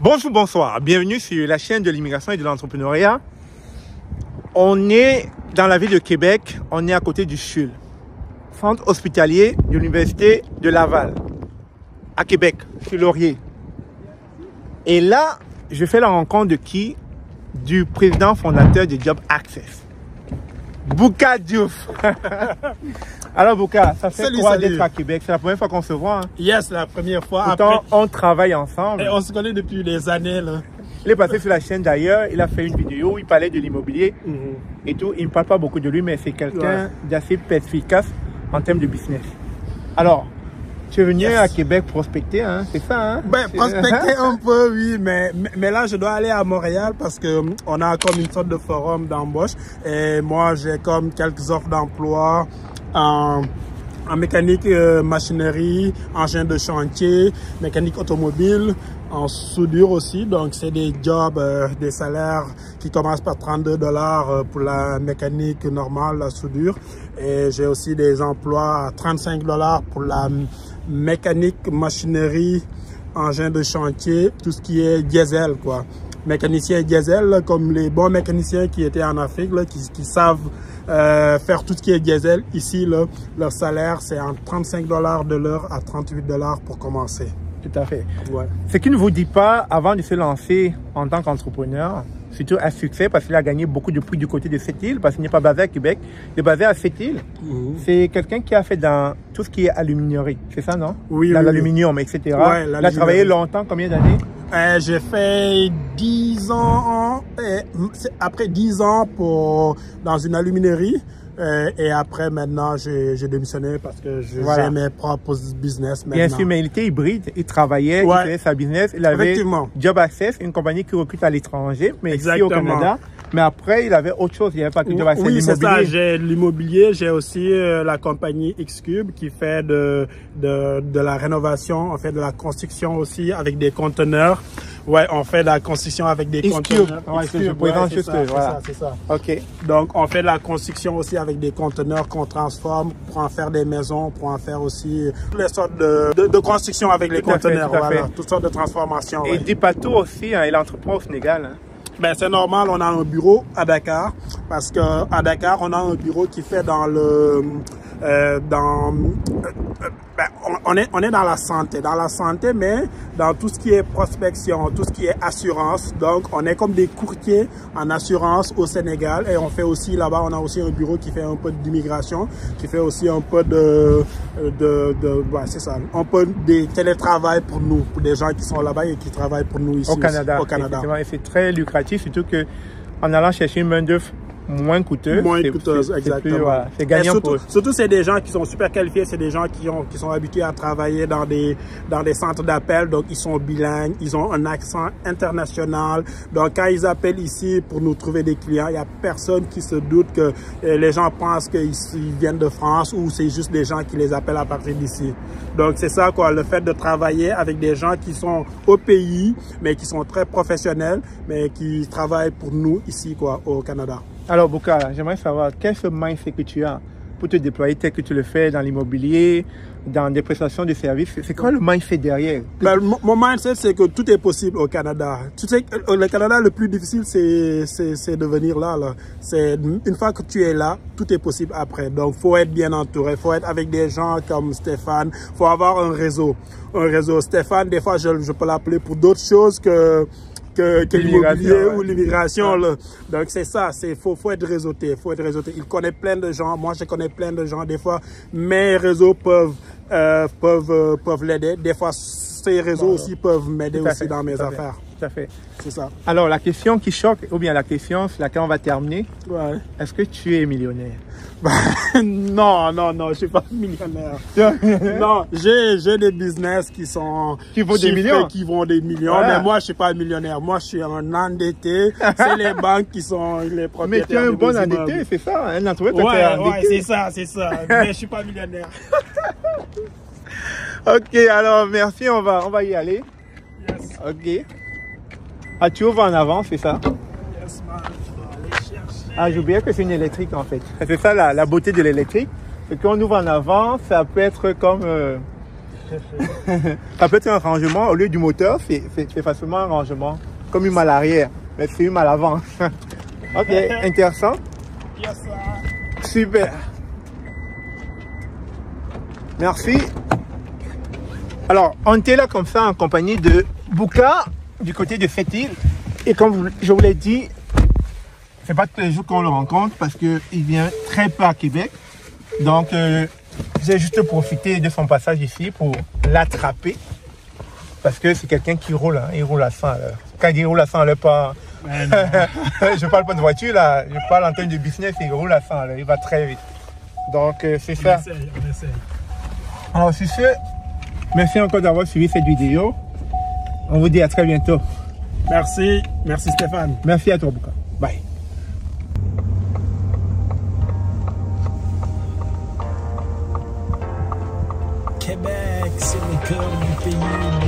Bonjour, bonsoir. Bienvenue sur la chaîne de l'immigration et de l'entrepreneuriat. On est dans la ville de Québec. On est à côté du CHUL, centre hospitalier de l'Université de Laval, à Québec, sur Laurier. Et là, je fais la rencontre de qui? Du président fondateur de Job Access, Bouka Diouf. Alors Bouka, ça fait quoi d'être à Québec? C'est la première fois qu'on se voit. Hein? Yes, la première fois. Pourtant, après, on travaille ensemble. Et on se connaît depuis des années. Là. Il est passé sur la chaîne d'ailleurs, il a fait une vidéo où il parlait de l'immobilier et tout. Il ne parle pas beaucoup de lui, mais c'est quelqu'un d'assez perspicace en termes de business. Alors, tu es venu à Québec prospecter, hein? C'est ça, hein? Ben, prospecter un peu, oui, mais là, je dois aller à Montréal parce qu'on a comme une sorte de forum d'embauche. Et moi, j'ai comme quelques offres d'emploi en mécanique, machinerie, engin de chantier, mécanique automobile, en soudure aussi. Donc, c'est des jobs, des salaires qui commencent par 32 $ pour la mécanique normale, la soudure. Et j'ai aussi des emplois à 35 $ pour la mécanique, machinerie, engin de chantier, tout ce qui est diesel, quoi. Mécanicien diesel, là, comme les bons mécaniciens qui étaient en Afrique, là, qui savent faire tout ce qui est diesel. Ici, là, leur salaire, c'est entre 35 $ de l'heure à 38 $ pour commencer. Tout à fait. Ouais. Ce qu'il ne vous dit pas, avant de se lancer en tant qu'entrepreneur, surtout un succès, parce qu'il a gagné beaucoup de prix du côté de Sept-Îles, parce qu'il n'est pas basé à Québec, il est basé à Sept-Îles. C'est quelqu'un qui a fait dans tout ce qui est aluminerie, c'est ça, non? Oui, dans oui. L'aluminium, etc. Ouais, il a travaillé longtemps, combien d'années? J'ai fait 10 ans, après 10 ans dans une aluminerie. Et après, maintenant, j'ai démissionné parce que j'ai mes propres business maintenant. Bien sûr, mais il était hybride. Il travaillait, il faisait sa business. Il avait Job Access, une compagnie qui recrute à l'étranger, mais ici au Canada. Mais après, il avait autre chose. Il n'y avait pas que Job Access. Oui, c'est ça. J'ai l'immobilier. J'ai aussi la compagnie X-Cube qui fait de la rénovation. On fait de la construction aussi avec des conteneurs. Ouais, on fait de la construction avec des conteneurs. C'est ça. OK. Donc, on fait de la construction aussi avec des conteneurs qu'on transforme pour en faire des maisons, pour en faire aussi toutes les sortes de construction avec les conteneurs. Voilà, toutes sortes de transformations. Et Dipato aussi, hein, il entreprend au Sénégal. Hein. Ben, c'est normal, on a un bureau à Dakar, parce que à Dakar, on a un bureau qui fait dans le... on est dans la santé, mais dans tout ce qui est prospection, tout ce qui est assurance. Donc, on est comme des courtiers en assurance au Sénégal, et on fait aussi là-bas, on a aussi un bureau qui fait un peu d'immigration, qui fait aussi un peu c'est ça, un peu de télétravail pour nous, pour des gens qui sont là-bas et qui travaillent pour nous ici au Canada. Et c'est très lucratif, surtout que en allant chercher une main-d'œuvre moins coûteuse. Moins coûteuse, exactement. C'est gagnant pour eux. Surtout, c'est des gens qui sont super qualifiés, c'est des gens qui sont habitués à travailler dans des centres d'appel, donc ils sont bilingues, ils ont un accent international. Donc, quand ils appellent ici pour nous trouver des clients, il n'y a personne qui se doute que les gens pensent qu'ils viennent de France ou c'est juste des gens qui les appellent à partir d'ici. Donc, c'est ça, quoi, le fait de travailler avec des gens qui sont au pays, mais qui sont très professionnels, mais qui travaillent pour nous ici, quoi, au Canada. Alors, Bouka, j'aimerais savoir, quel est ce mindset que tu as pour te déployer tel que tu le fais dans l'immobilier, dans des prestations de services? C'est quoi le mindset derrière? Ben, mon mindset, c'est que tout est possible au Canada. Tu sais, le Canada, le plus difficile, c'est de venir là. C'est une fois que tu es là, tout est possible après. Donc, faut être bien entouré, faut être avec des gens comme Stéphane, faut avoir un réseau. Stéphane, des fois, je peux l'appeler pour d'autres choses que l'immobilier ou l'immigration. Donc c'est ça, faut être réseauté, Il connaît plein de gens, moi je connais plein de gens. Des fois mes réseaux peuvent l'aider, des fois ces réseaux aussi peuvent m'aider aussi dans mes affaires. Tout à fait. C'est ça. Alors la question qui choque, ou bien la question sur laquelle on va terminer, est-ce que tu es millionnaire? Non, je suis pas millionnaire. Non, j'ai des business qui vont des millions. Mais moi je suis pas millionnaire. Moi je suis un endetté. C'est les banques qui sont les propriétaires. Mais tu es un bon endetté, c'est ça, un endetté. C'est ça. Mais je suis pas millionnaire. Ok, alors merci, on va y aller. Yes. Ok. Ah, tu ouvres en avant, c'est ça? Yes, man. Je dois aller chercher. Ah, j'oubliais que c'est une électrique en fait. C'est ça la beauté de l'électrique. C'est qu'on ouvre en avant, ça peut être comme Ça peut être un rangement, au lieu du moteur, c'est facilement un rangement, comme une malle arrière, mais c'est une malle avant. Ok, intéressant. Yes, sir. Super. Merci. Alors, on était là comme ça en compagnie de Bouka, du côté de cette île. Et comme je vous l'ai dit, c'est pas tous les jours qu'on le rencontre parce qu'il vient très peu à Québec. Donc, j'ai juste profité de son passage ici pour l'attraper. Parce que c'est quelqu'un qui roule, hein, il roule à 100 à l'heure. Quand il roule à 100 à l'heure, pas... je parle pas de voiture là, je parle en termes de business, il roule à 100 à l'heure, il va très vite. Donc, c'est ça. On essaye. Alors, sur ce, merci encore d'avoir suivi cette vidéo. On vous dit à très bientôt. Merci Stéphane. Merci à toi, Bouka. Bye. Québec, c'est le cœur du pays.